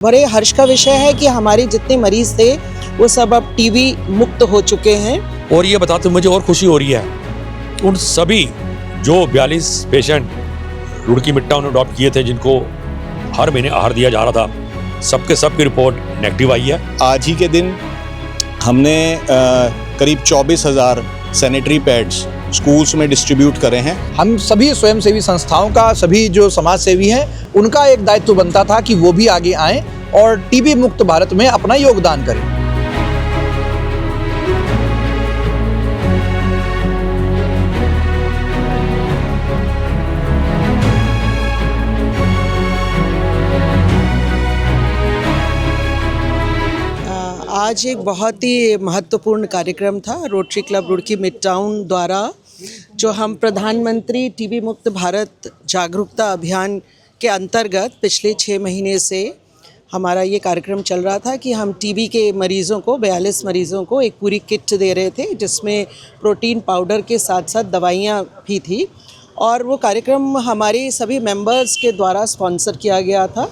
बड़े हर्ष का विषय है कि हमारे जितने मरीज थे वो सब अब टीबी मुक्त हो चुके हैं। और ये बताते मुझे और खुशी हो रही है उन सभी जो 42 पेशेंट रुड़की मिड टाउन में अडॉप्ट किए थे, जिनको हर महीने आहार दिया जा रहा था, सबके सब की रिपोर्ट नेगेटिव आई है। आज ही के दिन हमने करीब 24,000 सैनिटरी पैड्स स्कूल्स में डिस्ट्रीब्यूट करे हैं। हम सभी स्वयंसेवी संस्थाओं का, सभी जो समाज सेवी हैं, उनका एक दायित्व बनता था कि वो भी आगे आएं और टीबी मुक्त भारत में अपना योगदान करें। आज एक बहुत ही महत्वपूर्ण कार्यक्रम था rotary club Roorkee mid town द्वारा, जो हम प्रधानमंत्री टीबी मुक्त भारत जागरूकता अभियान के अंतर्गत पिछले 6 महीने से हमारा ये कार्यक्रम चल रहा था कि हम टीबी के मरीज़ों को 42 मरीज़ों को एक पूरी किट दे रहे थे, जिसमें प्रोटीन पाउडर के साथ साथ दवाइयाँ भी थी। और वो कार्यक्रम हमारे सभी मेंबर्स के द्वारा स्पॉन्सर किया गया था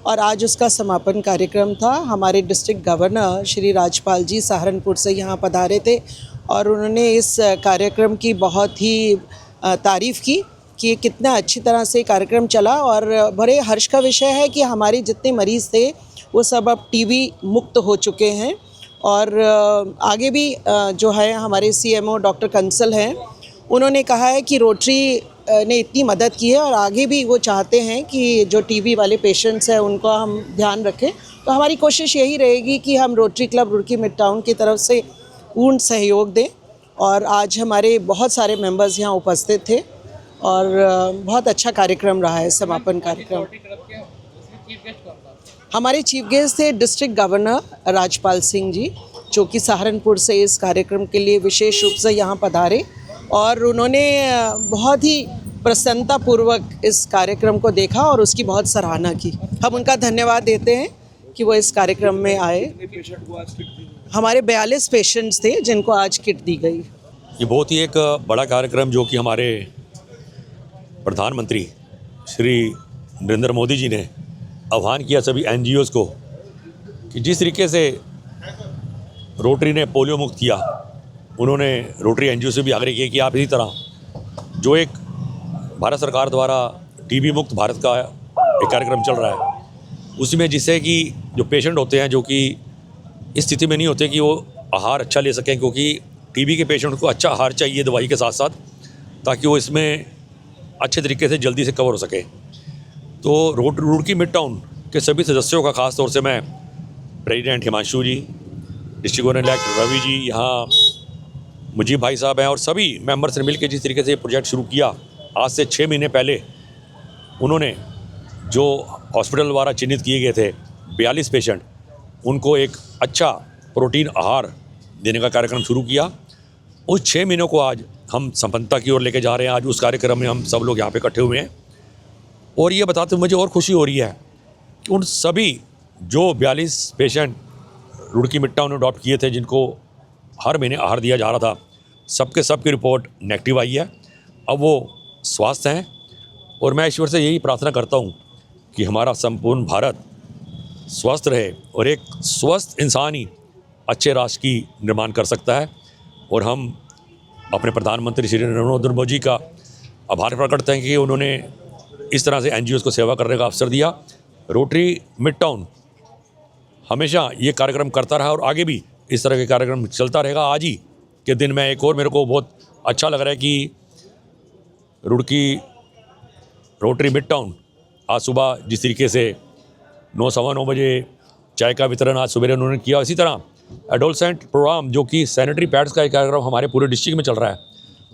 और आज उसका समापन कार्यक्रम था। हमारे डिस्ट्रिक्ट गवर्नर श्री राजपाल जी सहारनपुर से यहाँ पधारे थे और उन्होंने इस कार्यक्रम की बहुत ही तारीफ़ की कि ये कितना अच्छी तरह से कार्यक्रम चला। और बड़े हर्ष का विषय है कि हमारे जितने मरीज़ थे वो सब अब टीबी मुक्त हो चुके हैं। और आगे भी जो है हमारे CMO डॉक्टर कंसल हैं, उन्होंने कहा है कि रोटरी ने इतनी मदद की है और आगे भी वो चाहते हैं कि जो टीबी वाले पेशेंट्स हैं उनको हम ध्यान रखें। तो हमारी कोशिश यही रहेगी कि हम rotary club Roorkee mid town की तरफ से पूर्ण सहयोग दें। और आज हमारे बहुत सारे मेंबर्स यहाँ उपस्थित थे और बहुत अच्छा कार्यक्रम रहा है समापन कार्यक्रम। हमारे चीफ गेस्ट थे डिस्ट्रिक्ट गवर्नर राजपाल सिंह जी, जो कि सहारनपुर से इस कार्यक्रम के लिए विशेष रूप से यहाँ पधारे और उन्होंने बहुत ही प्रसन्नतापूर्वक इस कार्यक्रम को देखा और उसकी बहुत सराहना की। हम उनका धन्यवाद देते हैं कि वो इस कार्यक्रम में आए। हमारे 42 पेशेंट्स थे जिनको आज किट दी गई। ये बहुत ही एक बड़ा कार्यक्रम जो कि हमारे प्रधानमंत्री श्री नरेंद्र मोदी जी ने आह्वान किया सभी NGOs को कि जिस तरीके से रोटरी ने पोलियो मुक्त किया, उन्होंने रोटरी NGO से भी आग्रह किया कि आप इसी तरह जो एक भारत सरकार द्वारा टीबी मुक्त भारत का एक कार्यक्रम चल रहा है, उसमें जिससे कि जो पेशेंट होते हैं जो कि इस स्थिति में नहीं होते कि वो आहार अच्छा ले सकें, क्योंकि टीबी के पेशेंट को अच्छा आहार चाहिए दवाई के साथ साथ, ताकि वो इसमें अच्छे तरीके से जल्दी से कवर हो सके। तो रुड़की मिड टाउन के सभी सदस्यों का ख़ास तौर से मैं प्रेसिडेंट हिमांशु जी, district governor elect Ravi ji, यहाँ मुजीब भाई साहब हैं और सभी मेंबर्स ने मिलकर जिस तरीके से ये प्रोजेक्ट शुरू किया, आज से 6 महीने पहले उन्होंने जो हॉस्पिटल द्वारा चिन्हित किए गए थे 42 पेशेंट, उनको एक अच्छा प्रोटीन आहार देने का कार्यक्रम शुरू किया। उस 6 महीनों को आज हम संपन्नता की ओर लेके जा रहे हैं। आज उस कार्यक्रम में हम सब लोग यहाँ पे इकट्ठे हुए हैं और ये बताते मुझे और खुशी हो रही है कि उन सभी जो 42 पेशेंट रुड़की मिड टाउन में अडॉप्ट किए थे, जिनको हर महीने आहार दिया जा रहा था, सबके सब की रिपोर्ट नेगेटिव आई है। अब वो स्वस्थ हैं और मैं ईश्वर से यही प्रार्थना करता हूँ कि हमारा संपूर्ण भारत स्वस्थ रहे और एक स्वस्थ इंसान ही अच्छे राष्ट्र की निर्माण कर सकता है। और हम अपने प्रधानमंत्री श्री नरेंद्र मोदी जी का आभार प्रकट करते हैं कि उन्होंने इस तरह से NGOs को सेवा करने का अवसर दिया। रोटरी मिड टाउन हमेशा ये कार्यक्रम करता रहा और आगे भी इस तरह के कार्यक्रम चलता रहेगा। आज ही के दिन में एक और मेरे को बहुत अच्छा लग रहा है कि रुड़की रोटरी मिड टाउन आज सुबह जिस तरीके से 9-9:15 बजे चाय का वितरण आज सुबह उन्होंने किया, इसी तरह एडोलसेंट प्रोग्राम जो कि सैनिटरी पैड्स का एक कार्यक्रम हमारे पूरे डिस्ट्रिक्ट में चल रहा है,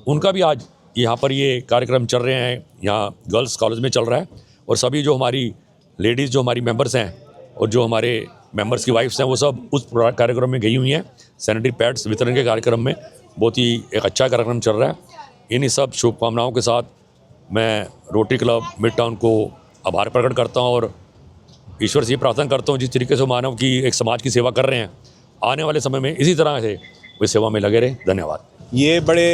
उनका भी आज यहाँ पर ये कार्यक्रम चल रहे हैं। यहाँ गर्ल्स कॉलेज में चल रहा है और सभी जो हमारी लेडीज़ जो हमारी मेंबर्स हैं और जो हमारे मेंबर्स की वाइफ्स हैं, वो सब उस कार्यक्रम में गई हुई हैं। सैनिटरी पैड्स वितरण के कार्यक्रम में बहुत ही एक अच्छा कार्यक्रम चल रहा है। इन्हीं सब शुभकामनाओं के साथ मैं रोटरी क्लब मिड टाउन को आभार प्रकट करता हूँ और ईश्वर से प्रार्थना करता हूँ जिस तरीके से मानव की एक समाज की सेवा कर रहे हैं, आने वाले समय में इसी तरह से वे सेवा में लगे रहें। धन्यवाद। ये बड़े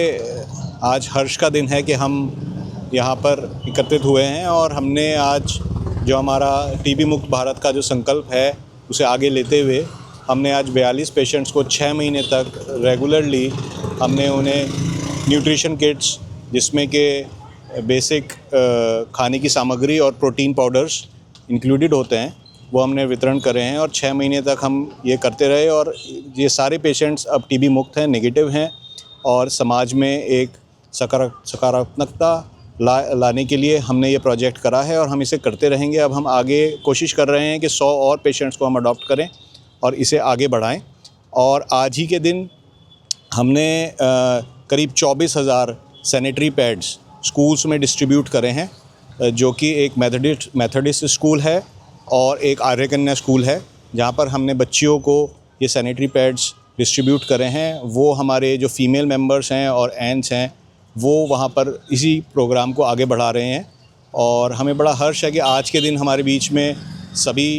आज हर्ष का दिन है कि हम यहाँ पर एकत्रित हुए हैं और हमने आज जो हमारा टीबी मुक्त भारत का जो संकल्प है उसे आगे लेते हुए हमने आज 42 पेशेंट्स को 6 महीने तक रेगुलरली हमने उन्हें न्यूट्रिशन किट्स जिसमें कि बेसिक खाने की सामग्री और प्रोटीन पाउडर्स इंक्लूडेड होते हैं वो हमने वितरण करे हैं और 6 महीने तक हम ये करते रहे और ये सारे पेशेंट्स अब टीबी मुक्त हैं, नेगेटिव हैं और समाज में एक सकारात्मकता लाने के लिए हमने ये प्रोजेक्ट करा है और हम इसे करते रहेंगे। अब हम आगे कोशिश कर रहे हैं कि 100 और पेशेंट्स को हम अडॉप्ट करें और इसे आगे बढ़ाएं और आज ही के दिन हमने करीब 24,000 सैनिटरी पैड्स स्कूल्स में डिस्ट्रीब्यूट करे हैं, जो कि एक मेथोडिस्ट स्कूल है और एक आर्य कन्या स्कूल है, जहाँ पर हमने बच्चियों को ये सैनिटरी पैड्स डिस्ट्रीब्यूट करे हैं। वो हमारे जो फीमेल मेंबर्स हैं और एंट्स हैं वो वहाँ पर इसी प्रोग्राम को आगे बढ़ा रहे हैं और हमें बड़ा हर्ष है कि आज के दिन हमारे बीच में सभी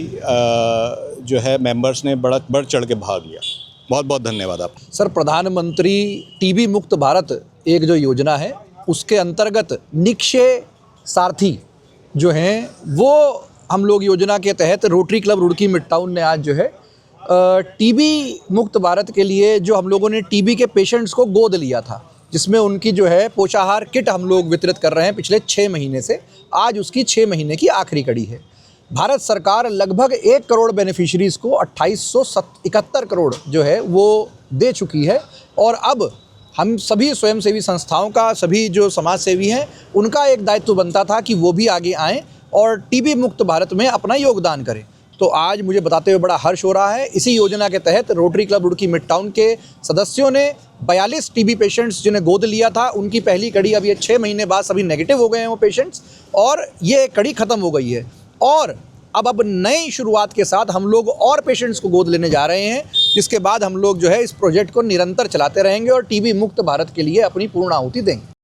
जो है मेंबर्स ने बढ़ चढ़ के भाग लिया। बहुत बहुत धन्यवाद आप सर। प्रधानमंत्री टीबी मुक्त भारत एक जो योजना है उसके अंतर्गत निक्षय सारथी जो हैं वो हम लोग योजना के तहत rotary club Roorkee mid town ने आज जो है टीबी मुक्त भारत के लिए जो हम लोगों ने टीबी के पेशेंट्स को गोद लिया था, जिसमें उनकी जो है पोषाहार किट हम लोग वितरित कर रहे हैं पिछले 6 महीने से। आज उसकी 6 महीने की आखिरी कड़ी है। भारत सरकार लगभग 1 करोड़ बेनिफिशरीज़ को 2871 करोड़ जो है वो दे चुकी है और अब हम सभी स्वयंसेवी संस्थाओं का, सभी जो समाज सेवी हैं उनका एक दायित्व बनता था कि वो भी आगे आएँ और टीबी मुक्त भारत में अपना योगदान करें। तो आज मुझे बताते हुए बड़ा हर्ष हो रहा है। इसी योजना के तहत rotary club Roorkee mid town के सदस्यों ने 42 टीबी पेशेंट्स जिन्हें गोद लिया था उनकी पहली कड़ी अब ये 6 महीने बाद सभी नेगेटिव हो गए हैं वो पेशेंट्स और ये कड़ी ख़त्म हो गई है और अब नई शुरुआत के साथ हम लोग और पेशेंट्स को गोद लेने जा रहे हैं, जिसके बाद हम लोग जो है इस प्रोजेक्ट को निरंतर चलाते रहेंगे और टीबी मुक्त भारत के लिए अपनी पूर्ण आहुति देंगे।